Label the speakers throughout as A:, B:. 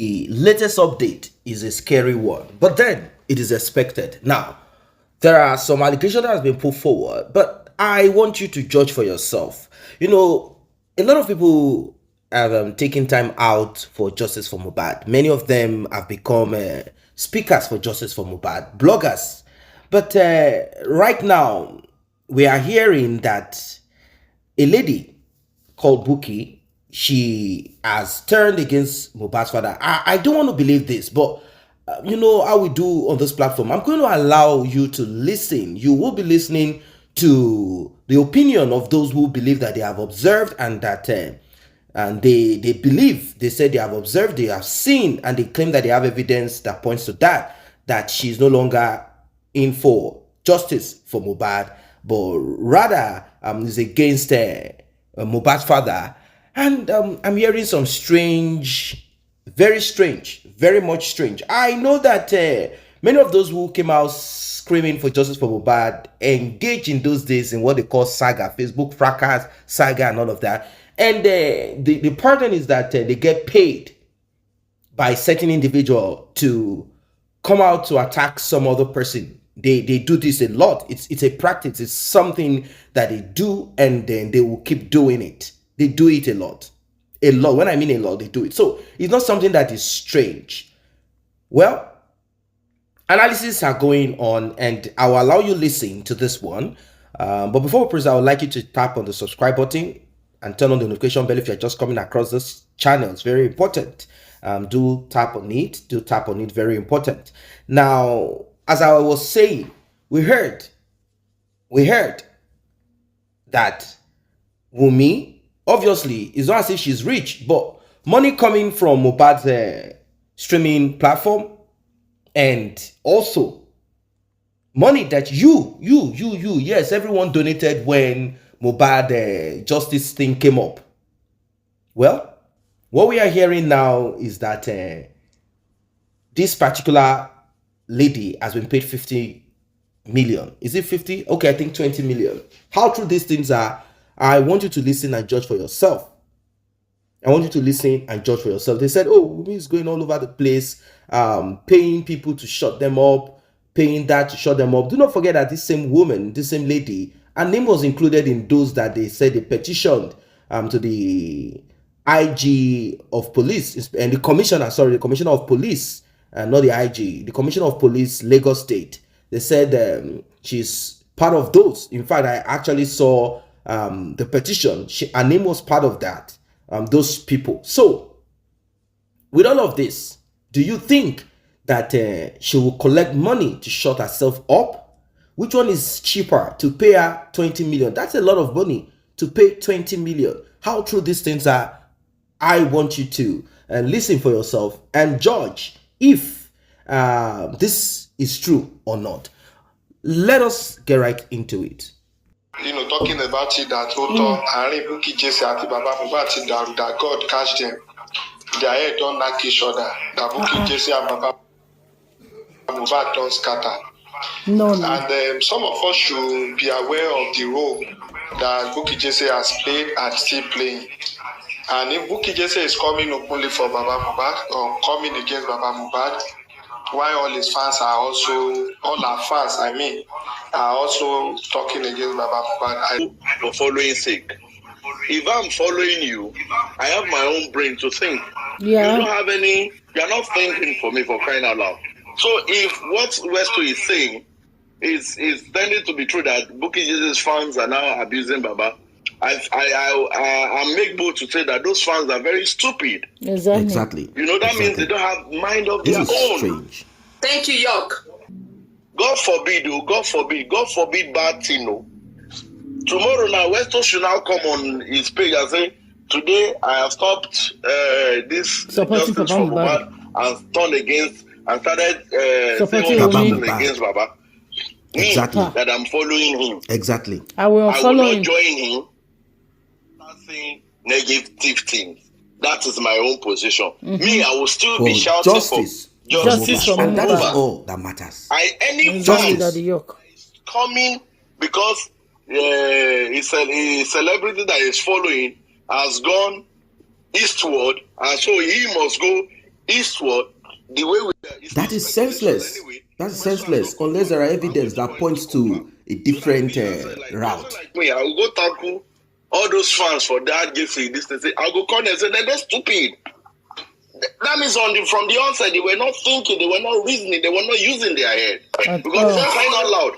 A: The latest update is a scary one, but then it is expected. Now, there are some allegations that has been put forward, but I want you to judge for yourself. A lot of people have taken time out for justice for Mohbad. Many of them have become speakers for justice for Mohbad, bloggers. But right now, we are hearing that a lady called Bukky, she has turned against Mohbad's father. I don't want to believe this, but you know how we do on this platform. I'm going to allow you to listen. You will be listening to the opinion of those who believe that they have observed and that and they believe, they said they have observed, they have seen, and they claim that they have evidence that points to that she's no longer in for justice for Mohbad, but rather is against Mohbad's father. And I'm hearing some very much strange. I know that many of those who came out screaming for justice for Mohbad engaged in those days in what they call saga, Facebook fracas, saga, and all of that. And the pattern is that they get paid by certain individual to come out to attack some other person. They do this a lot. It's a practice. It's something that they do, and then they will keep doing it. They do it a lot. A lot. When I mean a lot, they do it. So it's not something that is strange. Well, analyses are going on, and I will allow you listen to this one. But before we proceed, I would like you to tap on the subscribe button and turn on the notification bell if you're just coming across this channel. It's very important. Do tap on it. Do tap on it. Very important. Now, as I was saying, we heard that Wunmi, obviously, it's not as if she's rich, but money coming from Mohbad's streaming platform, and also money that yes, everyone donated when Mohbad justice thing came up. Well, what we are hearing now is that this particular lady has been paid 50 million. Is it 50? Okay, I think 20 million. How true these things are, I want you to listen and judge for yourself. I want you to listen and judge for yourself. They said, oh, Wunmi is going all over the place, paying people to shut them up, paying that to shut them up. Do not forget that this same woman, this same lady, her name was included in those that they said they petitioned to the IG of police and the commissioner of police, not the IG, the commissioner of police, Lagos State. They said she's part of those. In fact, I actually saw the petition. Her name was part of that, those people. So with all of this, do you think that she will collect money to shut herself up? Which one is cheaper, to pay her 20 million? That's a lot of money to pay 20 million. How true these things are, I want you to listen for yourself and judge if this is true or not. Let us get right into it.
B: Talking about it, that Ari Bukky Jesse and Baba Mohbad, that God catch them. Their head don't knock each other. That Bukky Jesse and Baba Mohbad don't scatter.
C: No.
B: And some of us should be aware of the role that Bukky Jesse has played and still playing. And if Bukky Jesse is coming openly for Baba Mohbad or coming against Baba Mohbad, while all his fans are also, all our fans, are also talking against Baba Mohbad.
D: For following sake. If I'm following you, I have my own brain to think.
C: Yeah.
D: You don't have any, you're not thinking for me, for crying out loud. So if what Westo is saying is tending to be true, that Bukky Jesse's fans are now abusing Baba, I make bold to say that those fans are very stupid.
C: Exactly.
D: That means they don't have mind of their own.
A: This is strange.
E: Thank you, York.
D: God forbid bad thing. Tomorrow now, Westo should now come on his page and say, today I have stopped this
C: supporting
D: justice for Mohbad and turned against and started saying something against Baba.
A: Exactly.
D: That I'm following him.
A: Exactly.
C: I will
D: not join him. Saying negative things. That is my own position. Me, I will still be shouting
A: justice.
D: For
C: justice for
A: and that is
C: Mohbad.
A: all that matters.
D: Any
C: fans
D: coming because a celebrity that is following has gone eastward, and so he must go eastward, the way we
A: that is senseless.
D: Anyway,
A: That's senseless unless there are evidence that points to a different route.
D: like me, I will go tackle all those fans for that gifting. This thing. I'll go call them and say they're stupid. That means from the onset they were not thinking, they were not reasoning, they were not using their head. Because they're crying out loud.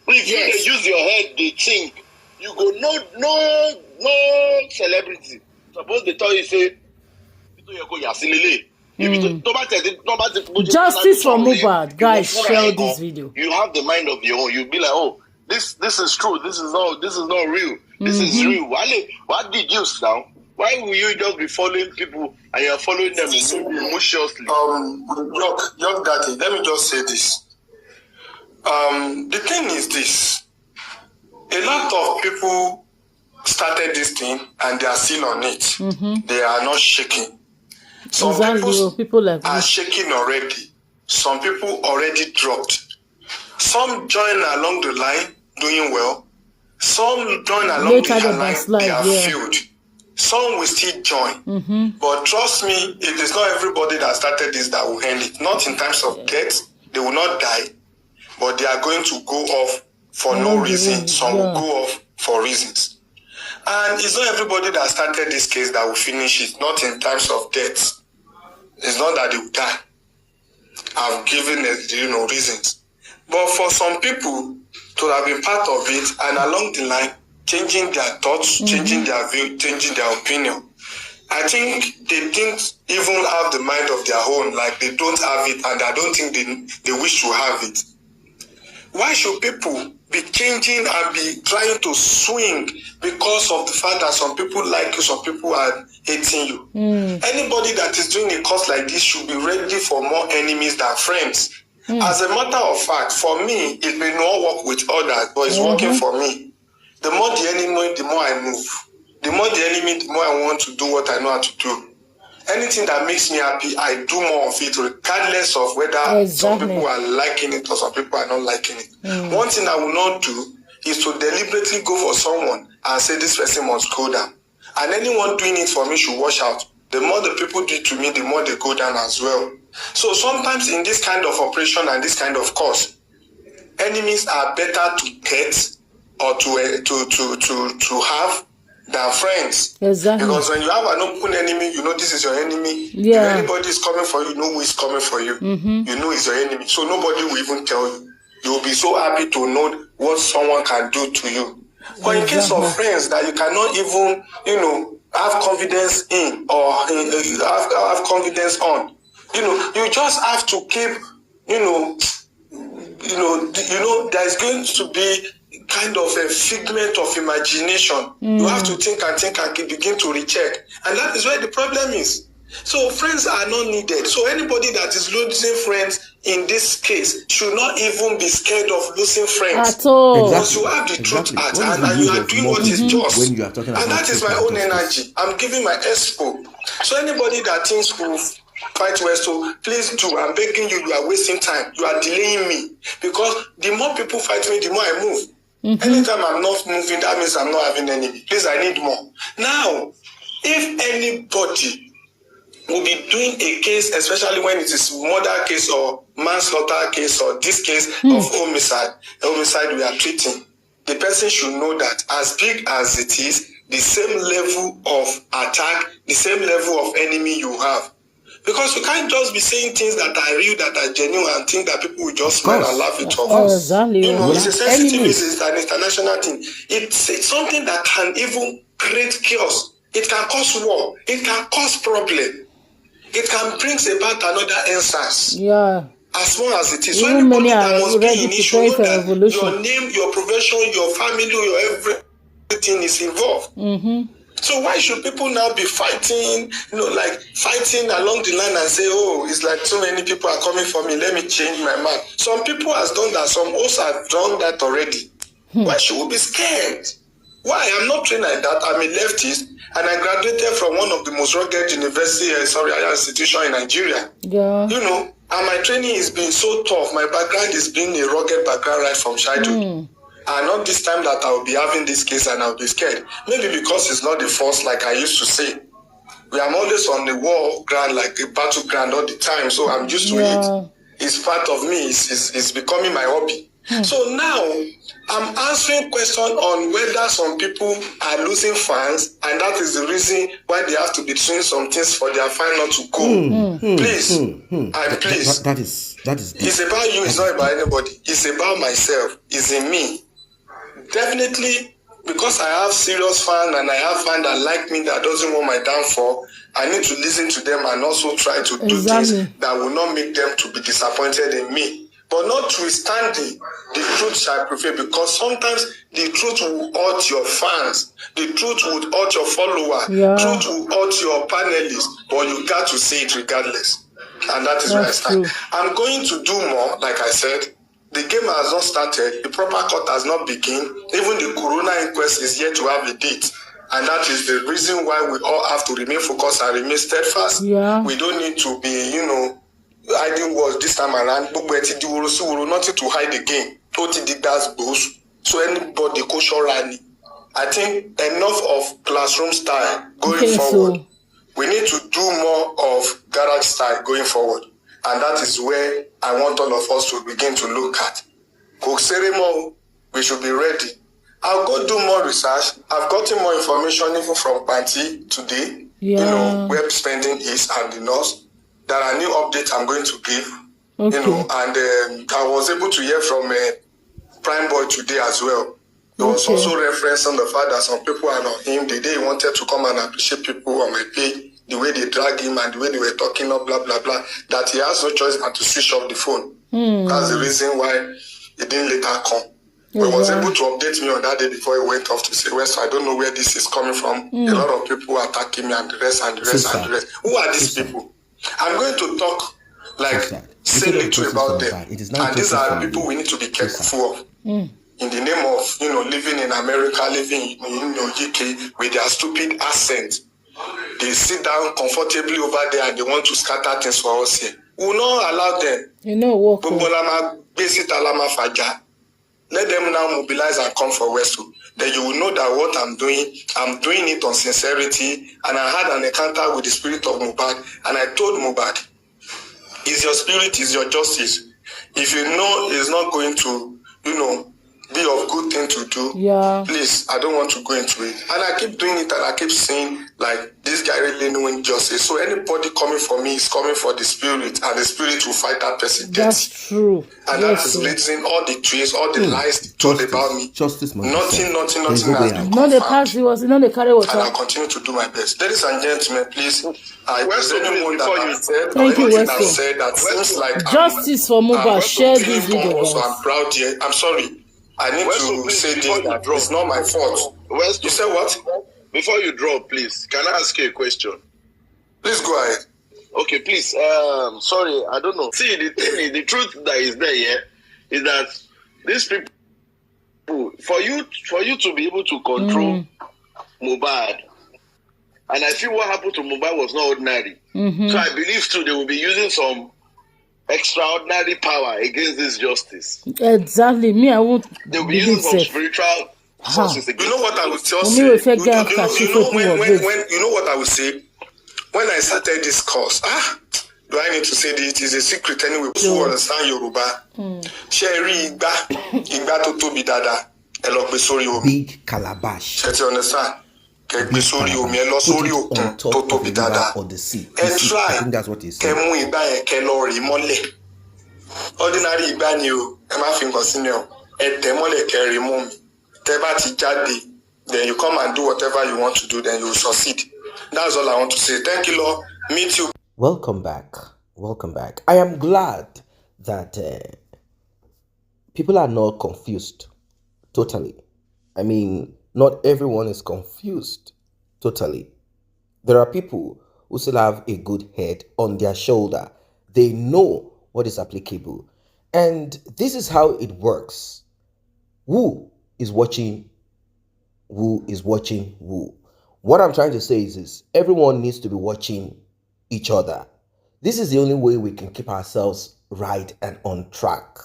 D: If you use your head, they think you go no celebrity. Suppose they tell you say
C: justice for Mohbad. Guys, share this video.
D: You have the mind of your own. You'll be like, oh, this is true. This is not real. This is real. What did you now? Why will you just be following people and you're following them emotionally?
B: Young Daddy, let me just say this. The thing is this. A lot of people started this thing and they are still on it. They are not shaking. Some people are shaking already. Some people already dropped. Some join along the line doing well. Some join along the line, they are filled. Some will still join. But trust me, it is not everybody that started this that will end it. Not in terms of death. They will not die. But they are going to go off for no reason. Some will go off for reasons. And it's not everybody that started this case that will finish it. Not in terms of death. It's not that they will die. I've given reasons. But for some people to have been part of it and along the line, changing their thoughts, changing their view, changing their opinion. I think they didn't even have the mind of their own, like they don't have it and I don't think they wish to have it. Why should people be changing and be trying to swing because of the fact that some people like you, some people are hating you? Anybody that is doing a cause like this should be ready for more enemies than friends. As a matter of fact, for me, it may not work with others, but it's working for me. The more the enemy, the more I move. The more the enemy, the more I want to do what I know how to do. Anything that makes me happy, I do more of it, regardless of whether some people are liking it or some people are not liking it. One thing I will not do is to deliberately go for someone and say this person must go down. And anyone doing it for me should watch out. The more the people do it to me, the more they go down as well. So sometimes in this kind of operation and this kind of cause, enemies are better to get or to have than friends.
C: Exactly.
B: Because when you have an open enemy, you know this is your enemy. If anybody is coming for you, you know who is coming for you. You know it's your enemy. So nobody will even tell you. You will be so happy to know what someone can do to you. But in case of friends that you cannot even, have confidence in or have confidence on, you just have to keep, there's going to be kind of a figment of imagination. You have to think and begin to recheck. And that is where the problem is. So friends are not needed. So anybody that is losing friends in this case should not even be scared of losing friends.
C: At all.
B: Because you have the truth at hand and you are doing what is just.
A: When you are talking about
B: and that is my own energy. I'm giving my expo. So anybody that thinks will fight Westo, please do. I'm begging you, you are wasting time. You are delaying me. Because the more people fight me, the more I move. Anytime I'm not moving, that means I'm not having enemy. Please, I need more. Now, if anybody will be doing a case, especially when it is murder case or manslaughter case or this case of homicide we are treating, the person should know that as big as it is, the same level of attack, the same level of enemy you have. Because you can't just be saying things that are real, that are genuine, and think that people will just smile and laugh it off.
C: Exactly.
B: It's a sensitive, it's an international thing. It's something that can even create chaos. It can cause war. It can cause problem. It can bring about another instance.
C: Yeah.
B: As small as it is. So anybody that must be in issue, know that your name, your profession, your family, your everything is involved. So why should people now be fighting, fighting along the line and say, oh, it's like too many people are coming for me, let me change my mind. Some people have done that, some also have done that already. Why should we be scared? Why? I'm not trained like that. I'm a leftist and I graduated from one of the most rugged higher institution in Nigeria.
C: Yeah.
B: And my training has been so tough. My background has been a rugged background right from childhood. And not this time that I'll be having this case and I'll be scared. Maybe because it's not the first like I used to say. we are always on the war ground, like a battleground all the time. So I'm used to it. It's part of me. It's becoming my hobby. So now I'm answering questions on whether some people are losing fans, and that is the reason why they have to be doing some things for their fan not to go. Please, please.
A: That is.
B: It's about you. It's not about anybody. It's about myself. It's in me. Definitely, because I have serious fans and I have fans that like me, that doesn't want my downfall, I need to listen to them and also try to do things that will not make them to be disappointed in me. But notwithstanding, the truth shall prevail, because sometimes the truth will hurt your fans, the truth will hurt your followers, truth will hurt your panelists, but you got to say it regardless. And that is where I stand. I'm going to do more, like I said. The game has not started. The proper court has not begun. Even the corona inquest is yet to have a date. And that is the reason why we all have to remain focused and remain steadfast. We don't need to be, hiding words this time around. Nothing to hide again. So anybody go shorani. I think enough of classroom style going forward. We need to do more of garage style going forward. And that is where I want all of us to begin to look at. We should be ready. I'll go do more research. I've gotten more information even from Panti today. Where spending is and the nurse. There are new updates I'm going to give. And I was able to hear from Prime Boy today as well. There was also reference on the fact that some people are on him. The day he wanted to come and appreciate people on my page, the way they drag him and the way they were talking up, blah, blah, blah, that he has no choice but to switch off the phone. That's the reason why he didn't later come. He was able to update me on that day before he went off to say, well, so I don't know where this is coming from. A lot of people attacking me and the rest and the rest and the rest. Who are these people? I'm going to talk say little about them. And these are the people we need to be careful of. In the name of, living in America, living in UK with their stupid accent. They sit down comfortably over there and they want to scatter things for us here. We will not allow them. Let them now mobilize and come for Westwood. Then you will know that what I'm doing it on sincerity. And I had an encounter with the spirit of Mohbad. And I told Mohbad, is your spirit, is your justice. If you know it's not going to, be of good thing to do, please, I don't want to go into it. And I keep doing it and I keep saying, like, this guy really knowing justice. So anybody coming for me is coming for the spirit, and the spirit will fight that person.
C: That's true.
B: And that is listen, all the trees, all the lies they told about me. Nothing has been
C: not the past, he was not the carry water.
B: And I'll continue to do my best. Ladies and gentlemen, please, there's anyone that I've said,
C: thank you,
B: anything I've said that seems like
C: justice for Mohbad. Share this video.
B: Also, I'm proud here. I'm sorry. I need to say this, that it's not my fault. You said what?
D: Before you drop, please, can I ask you a question?
B: Please go ahead.
D: Okay, please. Sorry, I don't know. See, the thing is, the truth that is there is that these people, for you to be able to control Mohbad, and I feel what happened to Mohbad was not ordinary. So I believe too they will be using some extraordinary power against this justice.
C: Exactly. Me, I won't.
D: They'll be using some spiritual sources against.
B: You know what I would tell you? You know what I would say? When I started this course, do I need to say this? It is a secret anyway. People understand Yoruba. Sherry Igba to Tobi Dada.
A: Big calabash.
B: You understand?
A: Put it on top of the river or the sea. I think that's what he said.
B: Ordinary Igba ni o, ẹ má fi nǹkan sínú ẹ, ẹ tẹ̀ mọ́lẹ̀ kẹ́ remove me. Tẹ́ bá ti jáde, then you come and do whatever you want to do, then you will succeed. That's all I want to say. Thank you, Lord. Meet you.
A: Welcome back. I am glad that people are not confused totally. I mean, not everyone is confused totally. There are people who still have a good head on their shoulder. They know what is applicable. And this is how it works. Who is watching who? What I'm trying to say is this: everyone needs to be watching each other. This is the only way we can keep ourselves right and on track.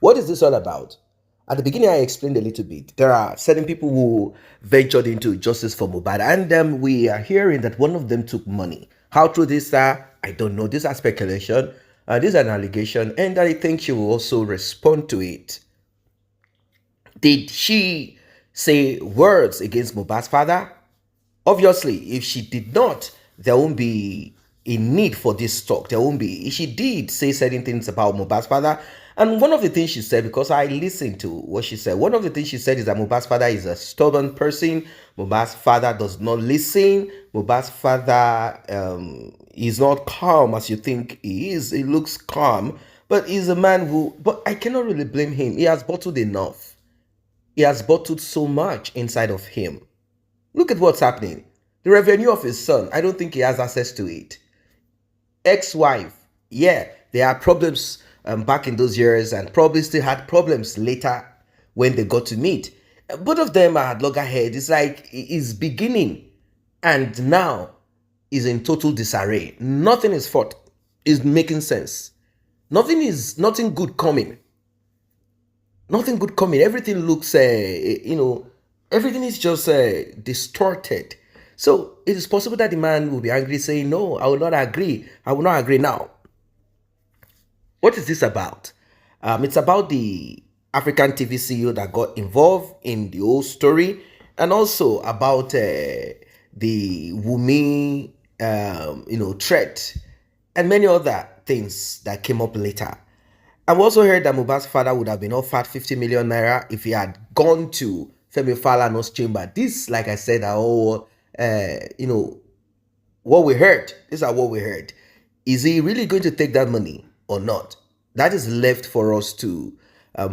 A: What is this all about? At the beginning, I explained a little bit. There are certain people who ventured into justice for Mohbad, and we are hearing that one of them took money. How true this are, I don't know. These are speculation. This is an allegation, and I think she will also respond to it. Did she say words against Mohbad's father? Obviously, if she did not, there won't be a need for this talk. There won't be. She did say certain things about Mohbad's father. And one of the things she said, because I listened to what she said, one of the things she said is that Mohbad's father is a stubborn person. Mohbad's father does not listen. Mohbad's father is not calm as you think he is. He looks calm, but he's a man who, but I cannot really blame him. He has bottled enough. He has bottled so much inside of him. Look at what's happening. The revenue of his son, I don't think he has access to it. Ex-wife, yeah, there are problems back in those years and probably still had problems later when they got to meet. Both of them are at loggerheads. It's like he's beginning and now is in total disarray. Nothing is fought. Is making sense. Nothing good coming. Nothing good coming. Everything looks, everything is just distorted. So it is possible that the man will be angry, saying, "No, I will not agree. I will not agree now." What is this about? It's about the African TV CEO that got involved in the whole story, and also about the Wunmi, threat, and many other things that came up later. I've also heard that Mohbad's father would have been offered 50 million naira if he had gone to Femi Falana's chamber. This, like I said, are all, what we heard. These are what we heard. Is he really going to take that money or not? That is left for us to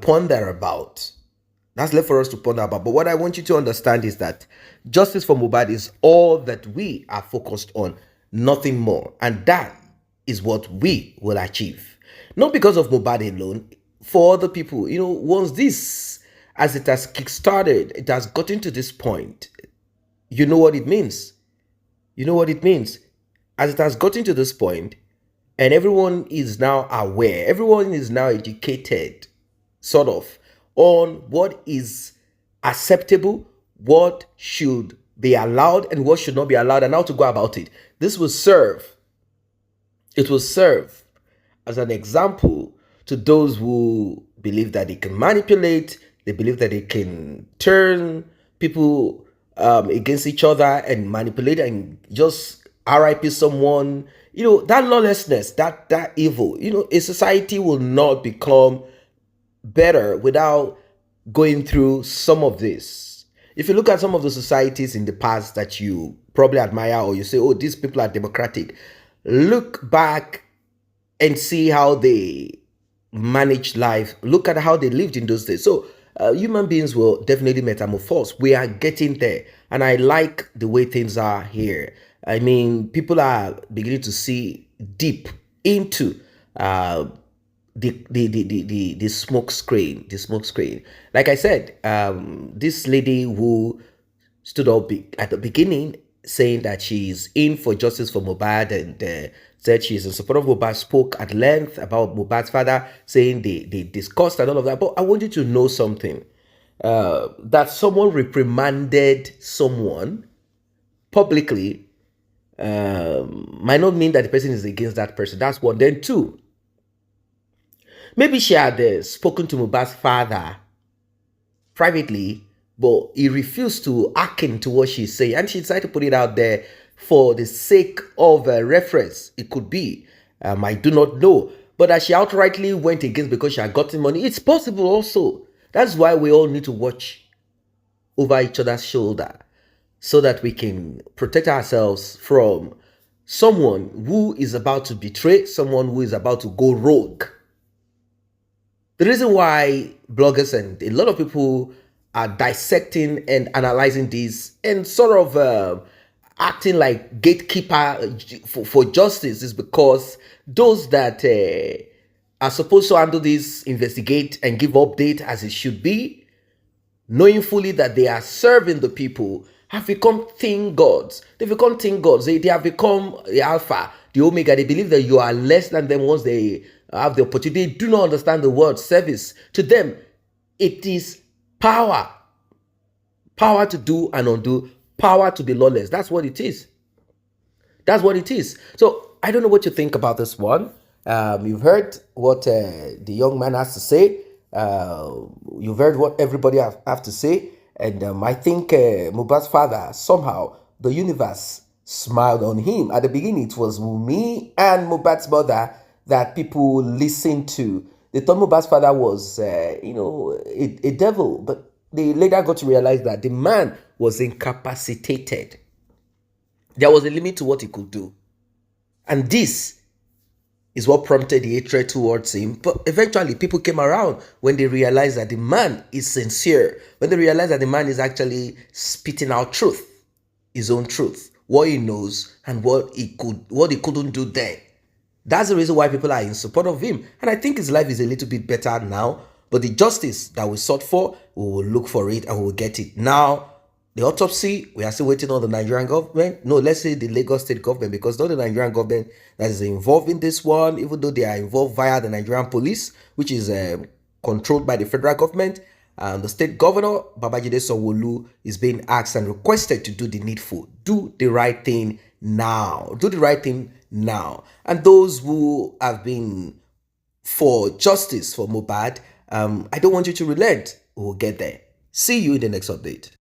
A: ponder about. That's left for us to ponder about. But what I want you to understand is that justice for Mohbad is all that we are focused on, nothing more. And that is what we will achieve. Not because of Mohbad alone, for other people. Once this, as it has kickstarted, it has gotten to this point, you know what it means. You know what it means. As it has gotten to this point, and everyone is now aware, everyone is now educated, sort of, on what is acceptable, what should be allowed, and what should not be allowed, and how to go about it. This will serve. It will serve as an example to those who believe that they can manipulate, they believe that they can turn people against each other and manipulate and just RIP someone. That lawlessness, that evil, a society will not become better without going through some of this. If you look at some of the societies in the past that you probably admire, or you say, oh, these people are democratic, look back and see how they managed life. Look at how they lived in those days. So human beings will definitely metamorphose. We are getting there. And I like the way things are here. I mean, people are beginning to see deep into the smoke screen. The smoke screen. Like I said, this lady who stood up at the beginning saying that she's in for justice for Mohbad and said she's in support of Mohbad, spoke at length about Mohbad's father, saying they discussed and all of that. But I want you to know something. That someone reprimanded someone publicly might not mean that the person is against that person. That's one. Then two, maybe she had spoken to Mohbad's father privately, but he refused to hearken to what she's saying, and she decided to put it out there for the sake of reference. It could be. I do not know. But that she outrightly went against because she had gotten money, it's possible also. That's why we all need to watch over each other's shoulder so that we can protect ourselves from someone who is about to betray, someone who is about to go rogue. The reason why bloggers and a lot of people are dissecting and analyzing this and sort of acting like gatekeeper for justice is because those that are supposed to handle this, investigate and give update as it should be, knowing fully that they are serving the people, have become thin gods. They've become thin gods. They have become the alpha, the omega. They believe that you are less than them once they have the opportunity. They do not understand the word service. To them, It is power. Power to do and undo, power to be lawless. That's what it is. That's what it is. So I don't know what you think about this one. You've heard what the young man has to say. You've heard what everybody have to say. And I think Mohbad's father, somehow, the universe smiled on him. At the beginning, it was Wunmi and Mohbad's mother that people listened to. They thought Mohbad's father was, a devil. But they later got to realize that the man was incapacitated. There was a limit to what he could do. And this is what prompted the hatred towards him. But eventually, people came around when they realized that the man is sincere, when they realized that the man is actually spitting out truth, his own truth, what he knows and what he couldn't do then. That's the reason why people are in support of him. And I think his life is a little bit better now. But the justice that we sought for, we will look for it and we will get it. Now, the autopsy, we are still waiting on the Nigerian government. No, let's say the Lagos state government, because not the Nigerian government that is involved in this one, even though they are involved via the Nigerian police, which is controlled by the federal government. The state governor, Babajide Sanwo-Olu, is being asked and requested to do the needful. Do the right thing now. Do the right thing now. And those who have been for justice for Mohbad, I don't want you to relent. We'll get there. See you in the next update.